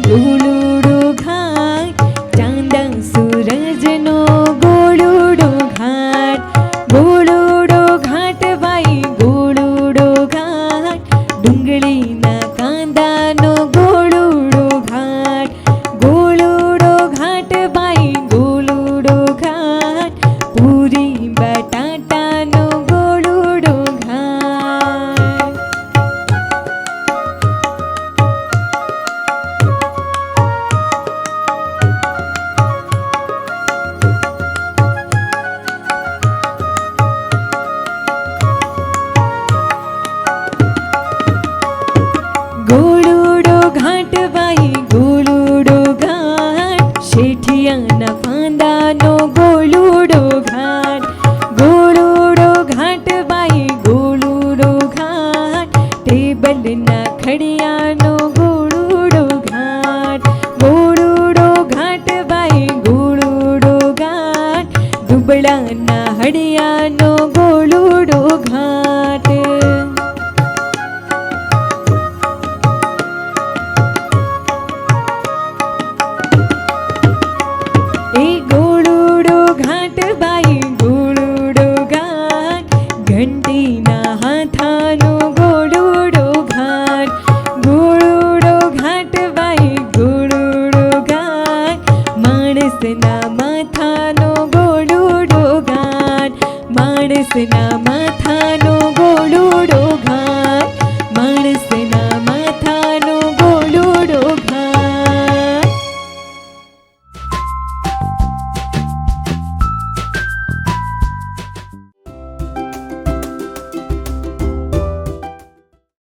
ગોળુડો ઘાટ ચાંદા સૂરજનો ગોળુડો ઘાટ ગોળુડો ઘાટ ભાઈ ગોળુડો ઘાટ ડુંગળીના કાંદાનો ગોળુડો ઘાટ ગોળુડો ઘાટ ભાઈ ગોળુડો ઘાટ પૂરી બટાટાનો ગોળુડો ઘાટ ગોળુડો ઘાટ